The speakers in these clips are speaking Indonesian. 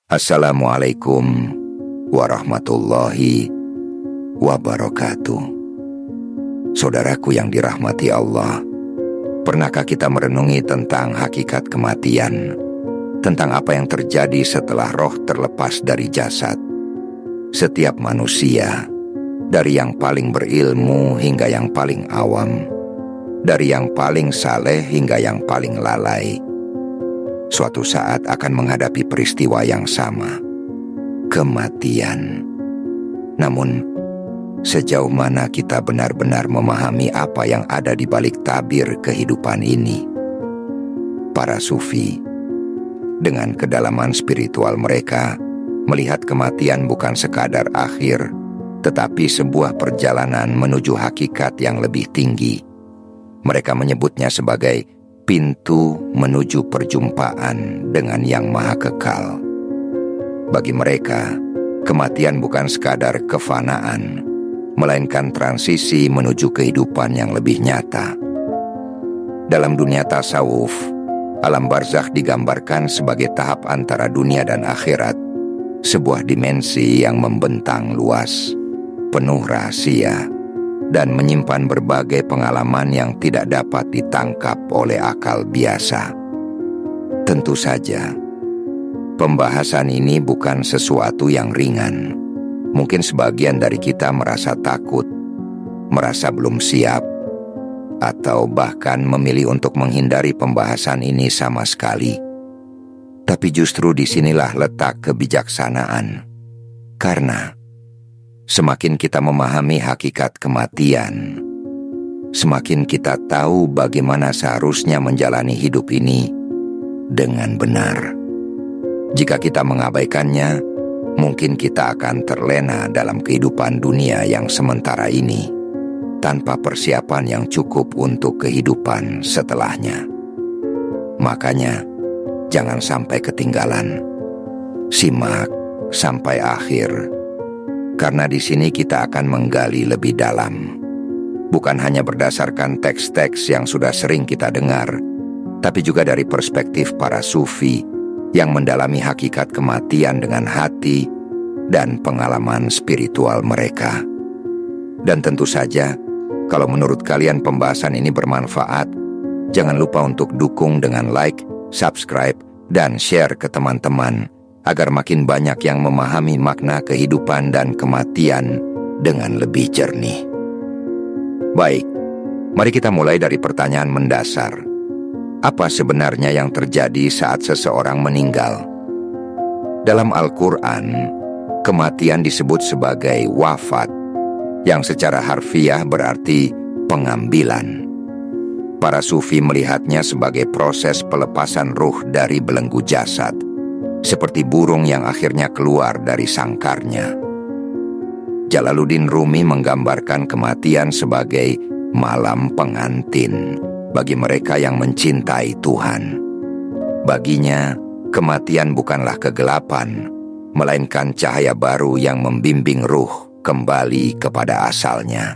Assalamualaikum warahmatullahi wabarakatuh. Saudaraku yang dirahmati Allah, pernahkah kita merenungi tentang hakikat kematian? Tentang apa yang terjadi setelah roh terlepas dari jasad? Setiap manusia, dari yang paling berilmu hingga yang paling awam, dari yang paling saleh hingga yang paling lalai, suatu saat akan menghadapi peristiwa yang sama, kematian. Namun, sejauh mana kita benar-benar memahami apa yang ada di balik tabir kehidupan ini? Para sufi, dengan kedalaman spiritual mereka, melihat kematian bukan sekadar akhir, tetapi sebuah perjalanan menuju hakikat yang lebih tinggi. Mereka menyebutnya sebagai pintu menuju perjumpaan dengan yang maha kekal. Bagi mereka, kematian bukan sekadar kefanaan, melainkan transisi menuju kehidupan yang lebih nyata. Dalam dunia tasawuf, alam barzakh digambarkan sebagai tahap antara dunia dan akhirat, sebuah dimensi yang membentang luas, penuh rahasia, dan menyimpan berbagai pengalaman yang tidak dapat ditangkap oleh akal biasa. Tentu saja, pembahasan ini bukan sesuatu yang ringan. Mungkin sebagian dari kita merasa takut, merasa belum siap, atau bahkan memilih untuk menghindari pembahasan ini sama sekali. Tapi justru disinilah letak kebijaksanaan. Karena semakin kita memahami hakikat kematian, semakin kita tahu bagaimana seharusnya menjalani hidup ini dengan benar. Jika kita mengabaikannya, mungkin kita akan terlena dalam kehidupan dunia yang sementara ini, tanpa persiapan yang cukup untuk kehidupan setelahnya. Makanya, jangan sampai ketinggalan. Simak sampai akhir, karena di sini kita akan menggali lebih dalam. Bukan hanya berdasarkan teks-teks yang sudah sering kita dengar, tapi juga dari perspektif para sufi yang mendalami hakikat kematian dengan hati dan pengalaman spiritual mereka. Dan tentu saja, kalau menurut kalian pembahasan ini bermanfaat, jangan lupa untuk dukung dengan like, subscribe, dan share ke teman-teman, agar makin banyak yang memahami makna kehidupan dan kematian dengan lebih jernih. Baik, mari kita mulai dari pertanyaan mendasar. Apa sebenarnya yang terjadi saat seseorang meninggal? Dalam Al-Quran, kematian disebut sebagai wafat, yang secara harfiah berarti pengambilan. Para sufi melihatnya sebagai proses pelepasan ruh dari belenggu jasad, seperti burung yang akhirnya keluar dari sangkarnya. Jalaluddin Rumi menggambarkan kematian sebagai malam pengantin bagi mereka yang mencintai Tuhan. Baginya, kematian bukanlah kegelapan, melainkan cahaya baru yang membimbing ruh kembali kepada asalnya.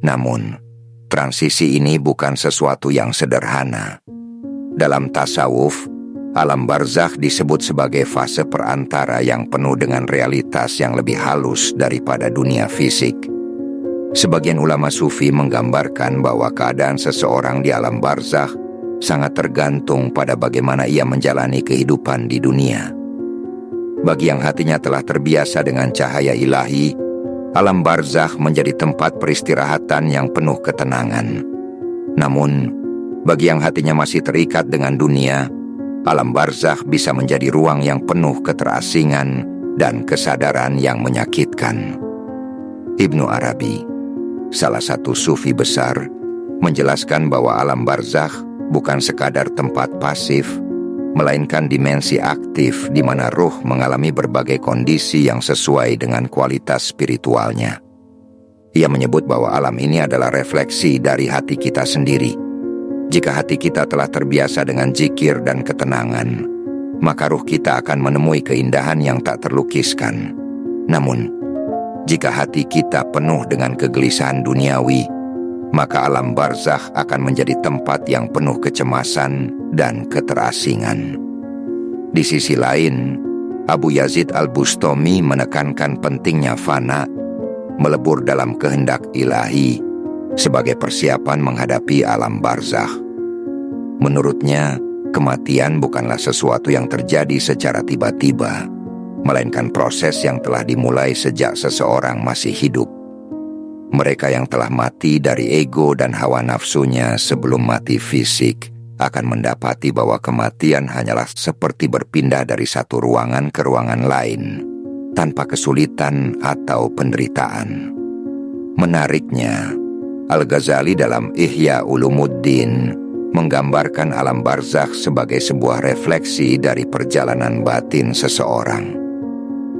Namun, transisi ini bukan sesuatu yang sederhana. Dalam tasawuf, alam barzakh disebut sebagai fase perantara yang penuh dengan realitas yang lebih halus daripada dunia fisik. Sebagian ulama sufi menggambarkan bahwa keadaan seseorang di alam barzakh sangat tergantung pada bagaimana ia menjalani kehidupan di dunia. Bagi yang hatinya telah terbiasa dengan cahaya ilahi, alam barzakh menjadi tempat peristirahatan yang penuh ketenangan. Namun, bagi yang hatinya masih terikat dengan dunia, alam barzakh bisa menjadi ruang yang penuh keterasingan dan kesadaran yang menyakitkan. Ibnu Arabi, salah satu sufi besar, menjelaskan bahwa alam barzakh bukan sekadar tempat pasif, melainkan dimensi aktif di mana ruh mengalami berbagai kondisi yang sesuai dengan kualitas spiritualnya. Ia menyebut bahwa alam ini adalah refleksi dari hati kita sendiri. Jika hati kita telah terbiasa dengan zikir dan ketenangan, maka ruh kita akan menemui keindahan yang tak terlukiskan. Namun, jika hati kita penuh dengan kegelisahan duniawi, maka alam barzakh akan menjadi tempat yang penuh kecemasan dan keterasingan. Di sisi lain, Abu Yazid Al-Bustami menekankan pentingnya fana, melebur dalam kehendak ilahi, sebagai persiapan menghadapi alam barzakh. Menurutnya, kematian bukanlah sesuatu yang terjadi secara tiba-tiba, melainkan proses yang telah dimulai sejak seseorang masih hidup. Mereka yang telah mati dari ego dan hawa nafsunya sebelum mati fisik akan mendapati bahwa kematian hanyalah seperti berpindah dari satu ruangan ke ruangan lain, tanpa kesulitan atau penderitaan. Menariknya, Al-Ghazali dalam Ihya Ulumuddin menggambarkan alam barzakh sebagai sebuah refleksi dari perjalanan batin seseorang.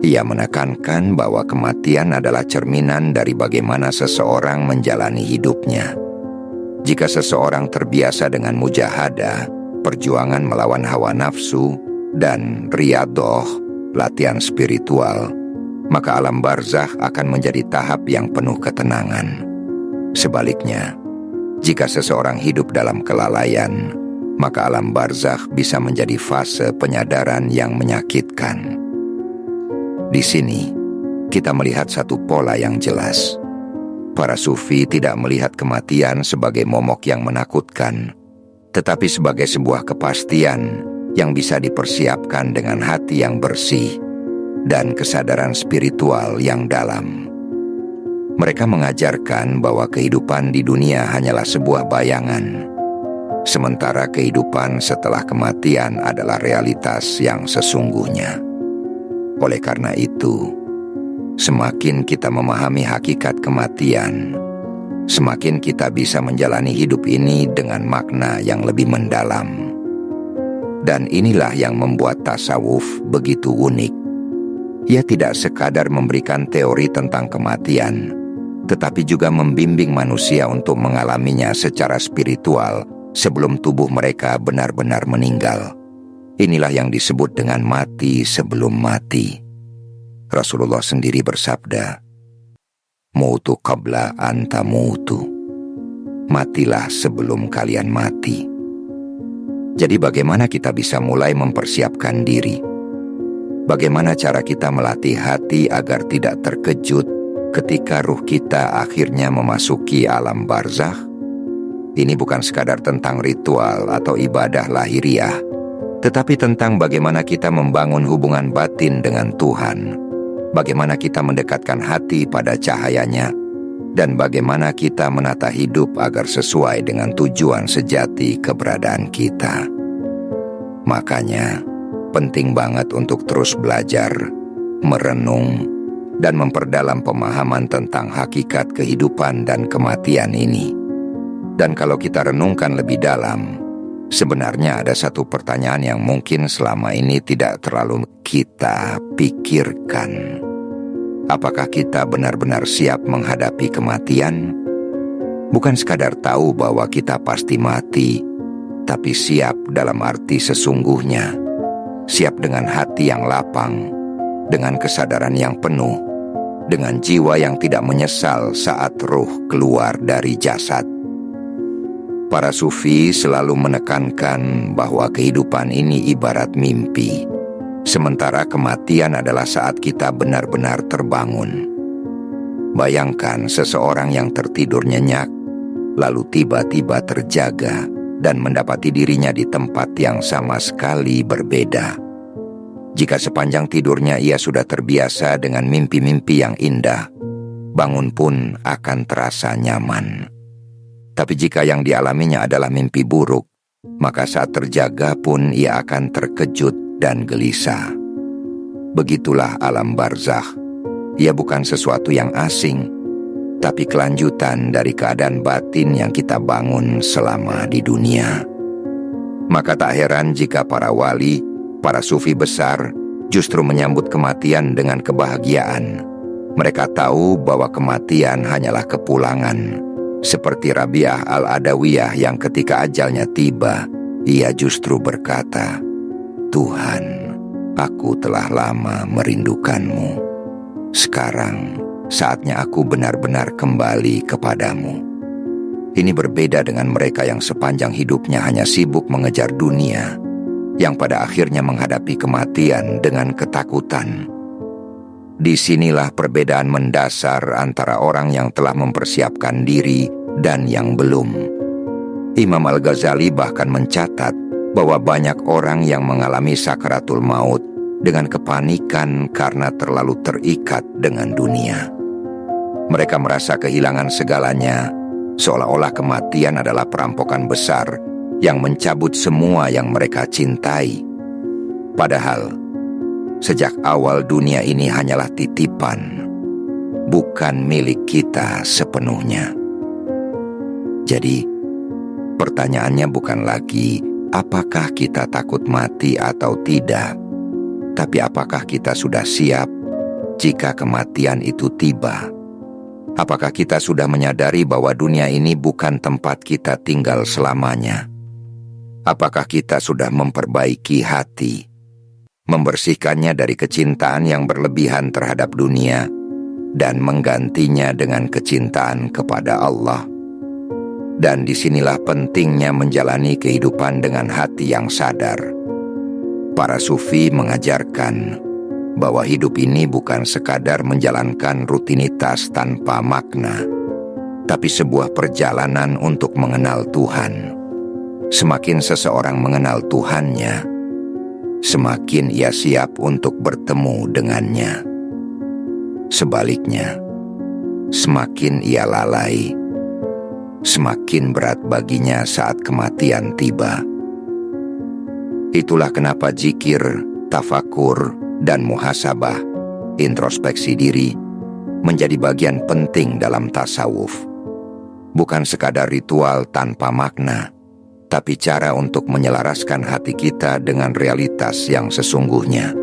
Ia menekankan bahwa kematian adalah cerminan dari bagaimana seseorang menjalani hidupnya. Jika seseorang terbiasa dengan mujahadah, perjuangan melawan hawa nafsu, dan riyadhah, latihan spiritual, maka alam barzakh akan menjadi tahap yang penuh ketenangan. Sebaliknya, jika seseorang hidup dalam kelalaian, maka alam barzakh bisa menjadi fase penyadaran yang menyakitkan. Di sini, kita melihat satu pola yang jelas. Para sufi tidak melihat kematian sebagai momok yang menakutkan, tetapi sebagai sebuah kepastian yang bisa dipersiapkan dengan hati yang bersih dan kesadaran spiritual yang dalam. Mereka mengajarkan bahwa kehidupan di dunia hanyalah sebuah bayangan, sementara kehidupan setelah kematian adalah realitas yang sesungguhnya. Oleh karena itu, semakin kita memahami hakikat kematian, semakin kita bisa menjalani hidup ini dengan makna yang lebih mendalam. Dan inilah yang membuat tasawuf begitu unik. Ia tidak sekadar memberikan teori tentang kematian, tetapi juga membimbing manusia untuk mengalaminya secara spiritual sebelum tubuh mereka benar-benar meninggal. Inilah yang disebut dengan mati sebelum mati. Rasulullah sendiri bersabda, "Mutu qabla an tamutu." Matilah sebelum kalian mati. Jadi bagaimana kita bisa mulai mempersiapkan diri? Bagaimana cara kita melatih hati agar tidak terkejut ketika ruh kita akhirnya memasuki alam barzakh? Ini bukan sekadar tentang ritual atau ibadah lahiriah, tetapi tentang bagaimana kita membangun hubungan batin dengan Tuhan, bagaimana kita mendekatkan hati pada cahayanya, dan bagaimana kita menata hidup agar sesuai dengan tujuan sejati keberadaan kita. Makanya, penting banget untuk terus belajar, merenung, dan memperdalam pemahaman tentang hakikat kehidupan dan kematian ini. Dan kalau kita renungkan lebih dalam, sebenarnya ada satu pertanyaan yang mungkin selama ini tidak terlalu kita pikirkan. Apakah kita benar-benar siap menghadapi kematian? Bukan sekadar tahu bahwa kita pasti mati, tapi siap dalam arti sesungguhnya. Siap dengan hati yang lapang, dengan kesadaran yang penuh, dengan jiwa yang tidak menyesal saat ruh keluar dari jasad. Para sufi selalu menekankan bahwa kehidupan ini ibarat mimpi, sementara kematian adalah saat kita benar-benar terbangun. Bayangkan seseorang yang tertidur nyenyak, lalu tiba-tiba terjaga dan mendapati dirinya di tempat yang sama sekali berbeda. Jika sepanjang tidurnya ia sudah terbiasa dengan mimpi-mimpi yang indah, bangun pun akan terasa nyaman. Tapi jika yang dialaminya adalah mimpi buruk, maka saat terjaga pun ia akan terkejut dan gelisah. Begitulah alam barzakh. Ia bukan sesuatu yang asing, tapi kelanjutan dari keadaan batin yang kita bangun selama di dunia. Maka tak heran jika para wali, para sufi besar, justru menyambut kematian dengan kebahagiaan. Mereka tahu bahwa kematian hanyalah kepulangan, seperti Rabi'ah Al-Adawiyah yang ketika ajalnya tiba, ia justru berkata, "Tuhan, aku telah lama merindukanmu. Sekarang, saatnya aku benar-benar kembali kepadamu." Ini berbeda dengan mereka yang sepanjang hidupnya hanya sibuk mengejar dunia. yang pada akhirnya menghadapi kematian dengan ketakutan. Disinilah perbedaan mendasar antara orang yang telah mempersiapkan diri dan yang belum. Imam Al-Ghazali bahkan mencatat bahwa banyak orang yang mengalami sakaratul maut dengan kepanikan karena terlalu terikat dengan dunia. Mereka merasa kehilangan segalanya, seolah-olah kematian adalah perampokan besar yang mencabut semua yang mereka cintai. Padahal, sejak awal dunia ini hanyalah titipan, bukan milik kita sepenuhnya. Jadi, pertanyaannya bukan lagi apakah kita takut mati atau tidak, tapi apakah kita sudah siap jika kematian itu tiba? Apakah kita sudah menyadari bahwa dunia ini bukan tempat kita tinggal selamanya? Apakah kita sudah memperbaiki hati, membersihkannya dari kecintaan yang berlebihan terhadap dunia, dan menggantinya dengan kecintaan kepada Allah? Dan disinilah pentingnya menjalani kehidupan dengan hati yang sadar. Para sufi mengajarkan bahwa hidup ini bukan sekadar menjalankan rutinitas tanpa makna, tapi sebuah perjalanan untuk mengenal Tuhan. Semakin seseorang mengenal Tuhannya, semakin ia siap untuk bertemu dengannya. Sebaliknya, semakin ia lalai, semakin berat baginya saat kematian tiba. Itulah kenapa zikir, tafakur, dan muhasabah, introspeksi diri, menjadi bagian penting dalam tasawuf. Bukan sekadar ritual tanpa makna, tapi cara untuk menyelaraskan hati kita dengan realitas yang sesungguhnya.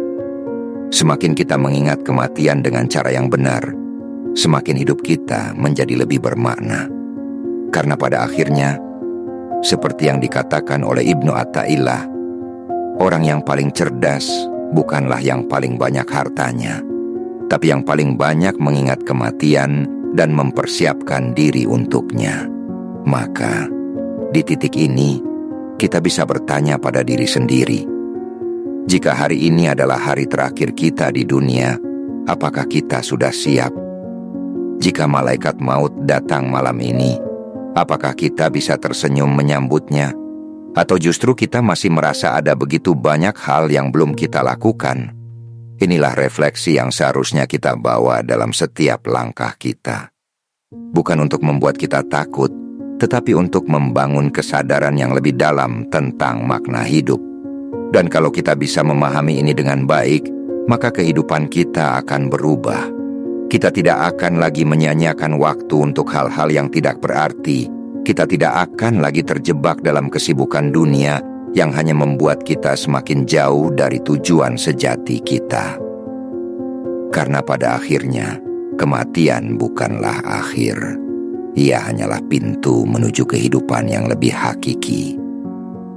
Semakin kita mengingat kematian dengan cara yang benar, semakin hidup kita menjadi lebih bermakna. Karena pada akhirnya, seperti yang dikatakan oleh Ibnu Athaillah, orang yang paling cerdas bukanlah yang paling banyak hartanya, tapi yang paling banyak mengingat kematian dan mempersiapkan diri untuknya. Maka, di titik ini, kita bisa bertanya pada diri sendiri, jika hari ini adalah hari terakhir kita di dunia, apakah kita sudah siap? Jika malaikat maut datang malam ini, apakah kita bisa tersenyum menyambutnya? Atau justru kita masih merasa ada begitu banyak hal yang belum kita lakukan? Inilah refleksi yang seharusnya kita bawa dalam setiap langkah kita. Bukan untuk membuat kita takut, tetapi untuk membangun kesadaran yang lebih dalam tentang makna hidup. Dan kalau kita bisa memahami ini dengan baik, maka kehidupan kita akan berubah. Kita tidak akan lagi menyia-nyiakan waktu untuk hal-hal yang tidak berarti. Kita tidak akan lagi terjebak dalam kesibukan dunia yang hanya membuat kita semakin jauh dari tujuan sejati kita. Karena pada akhirnya, kematian bukanlah akhir. Ia hanyalah pintu menuju kehidupan yang lebih hakiki.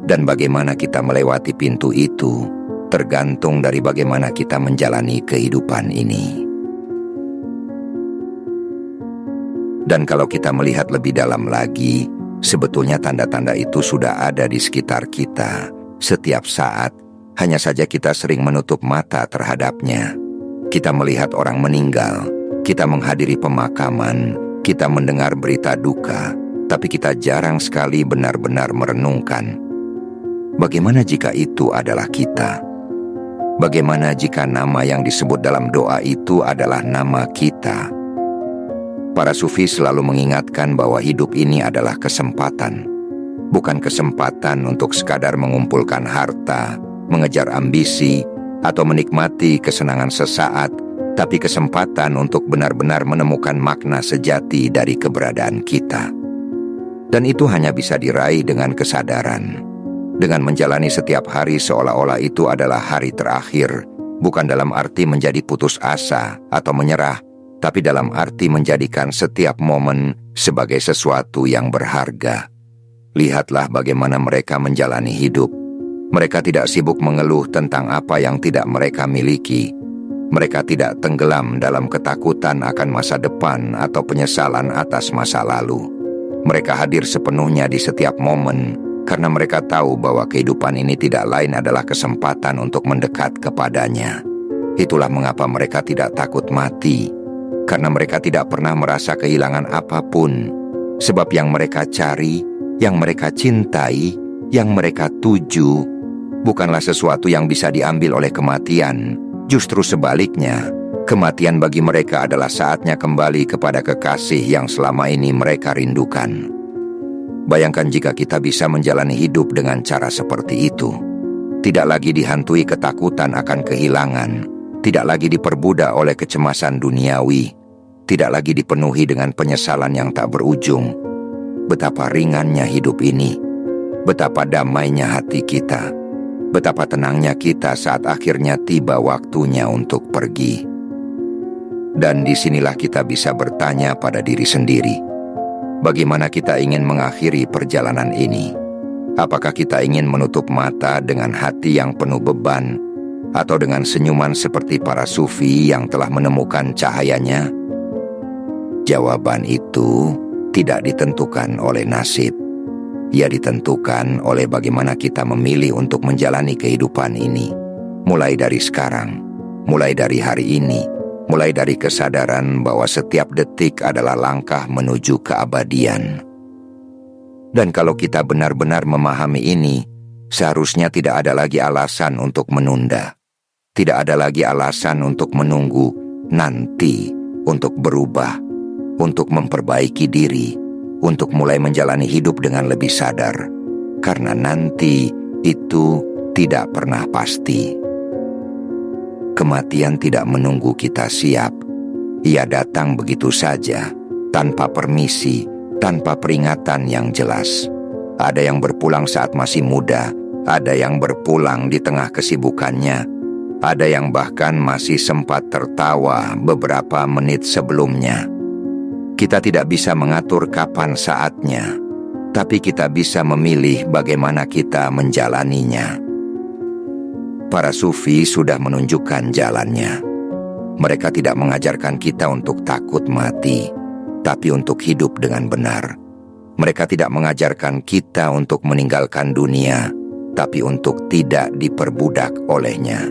Dan bagaimana kita melewati pintu itu, tergantung dari bagaimana kita menjalani kehidupan ini. Dan kalau kita melihat lebih dalam lagi, sebetulnya tanda-tanda itu sudah ada di sekitar kita setiap saat, hanya saja kita sering menutup mata terhadapnya. Kita melihat orang meninggal, kita menghadiri pemakaman, kita mendengar berita duka, tapi kita jarang sekali benar-benar merenungkan. Bagaimana jika itu adalah kita? Bagaimana jika nama yang disebut dalam doa itu adalah nama kita? Para sufi selalu mengingatkan bahwa hidup ini adalah kesempatan. Bukan kesempatan untuk sekadar mengumpulkan harta, mengejar ambisi, atau menikmati kesenangan sesaat, tapi kesempatan untuk benar-benar menemukan makna sejati dari keberadaan kita. Dan itu hanya bisa diraih dengan kesadaran, dengan menjalani setiap hari seolah-olah itu adalah hari terakhir, bukan dalam arti menjadi putus asa atau menyerah, tapi dalam arti menjadikan setiap momen sebagai sesuatu yang berharga. Lihatlah bagaimana mereka menjalani hidup. Mereka tidak sibuk mengeluh tentang apa yang tidak mereka miliki. Mereka tidak tenggelam dalam ketakutan akan masa depan atau penyesalan atas masa lalu. Mereka hadir sepenuhnya di setiap momen, karena mereka tahu bahwa kehidupan ini tidak lain adalah kesempatan untuk mendekat kepadanya. Itulah mengapa mereka tidak takut mati, karena mereka tidak pernah merasa kehilangan apapun, sebab yang mereka cari, yang mereka cintai, yang mereka tuju, bukanlah sesuatu yang bisa diambil oleh kematian. Justru sebaliknya, kematian bagi mereka adalah saatnya kembali kepada kekasih yang selama ini mereka rindukan. Bayangkan jika kita bisa menjalani hidup dengan cara seperti itu. Tidak lagi dihantui ketakutan akan kehilangan, tidak lagi diperbudak oleh kecemasan duniawi, tidak lagi dipenuhi dengan penyesalan yang tak berujung. Betapa ringannya hidup ini, betapa damainya hati kita, betapa tenangnya kita saat akhirnya tiba waktunya untuk pergi. Dan disinilah kita bisa bertanya pada diri sendiri, bagaimana kita ingin mengakhiri perjalanan ini? Apakah kita ingin menutup mata dengan hati yang penuh beban, atau dengan senyuman seperti para sufi yang telah menemukan cahayanya? Jawaban itu tidak ditentukan oleh nasib. Ia ditentukan oleh bagaimana kita memilih untuk menjalani kehidupan ini. Mulai dari sekarang, mulai dari hari ini, mulai dari kesadaran bahwa setiap detik adalah langkah menuju keabadian. Dan kalau kita benar-benar memahami ini, seharusnya tidak ada lagi alasan untuk menunda. Tidak ada lagi alasan untuk menunggu nanti, untuk berubah, untuk memperbaiki diri, untuk mulai menjalani hidup dengan lebih sadar. Karena nanti itu tidak pernah pasti. Kematian tidak menunggu kita siap. Ia datang begitu saja, tanpa permisi, tanpa peringatan yang jelas. Ada yang berpulang saat masih muda, ada yang berpulang di tengah kesibukannya, ada yang bahkan masih sempat tertawa beberapa menit sebelumnya. Kita tidak bisa mengatur kapan saatnya, tapi kita bisa memilih bagaimana kita menjalaninya. Para sufi sudah menunjukkan jalannya. Mereka tidak mengajarkan kita untuk takut mati, tapi untuk hidup dengan benar. Mereka tidak mengajarkan kita untuk meninggalkan dunia, tapi untuk tidak diperbudak olehnya.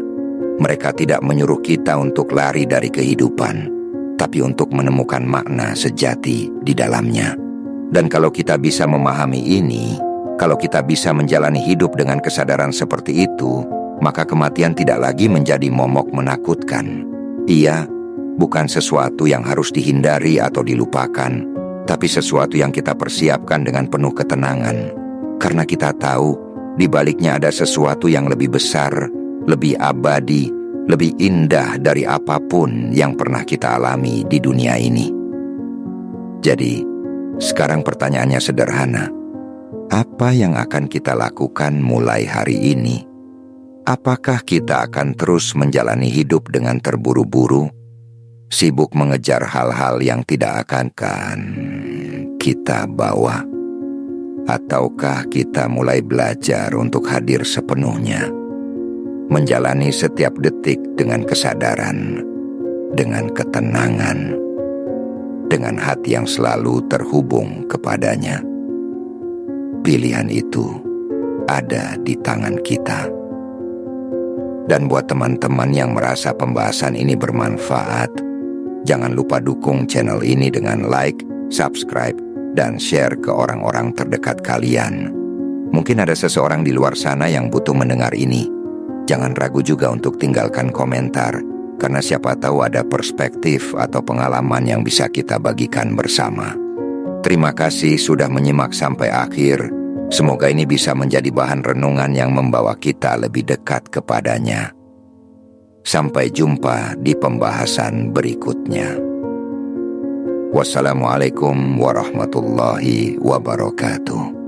Mereka tidak menyuruh kita untuk lari dari kehidupan, tapi untuk menemukan makna sejati di dalamnya. Dan kalau kita bisa memahami ini, kalau kita bisa menjalani hidup dengan kesadaran seperti itu, maka kematian tidak lagi menjadi momok menakutkan. Ia bukan sesuatu yang harus dihindari atau dilupakan, tapi sesuatu yang kita persiapkan dengan penuh ketenangan. Karena kita tahu, di baliknya ada sesuatu yang lebih besar, lebih abadi, lebih indah dari apapun yang pernah kita alami di dunia ini. Jadi, sekarang pertanyaannya sederhana. Apa yang akan kita lakukan mulai hari ini? Apakah kita akan terus menjalani hidup dengan terburu-buru, sibuk mengejar hal-hal yang tidak akan kita bawa? Ataukah kita mulai belajar untuk hadir sepenuhnya, menjalani setiap detik dengan kesadaran, dengan ketenangan, dengan hati yang selalu terhubung kepadanya? Pilihan itu ada di tangan kita. Dan buat teman-teman yang merasa pembahasan ini bermanfaat, jangan lupa dukung channel ini dengan like, subscribe, dan share ke orang-orang terdekat kalian. Mungkin ada seseorang di luar sana yang butuh mendengar ini. Jangan ragu juga untuk tinggalkan komentar, karena siapa tahu ada perspektif atau pengalaman yang bisa kita bagikan bersama. Terima kasih sudah menyimak sampai akhir. Semoga ini bisa menjadi bahan renungan yang membawa kita lebih dekat kepadanya. Sampai jumpa di pembahasan berikutnya. Wassalamualaikum warahmatullahi wabarakatuh.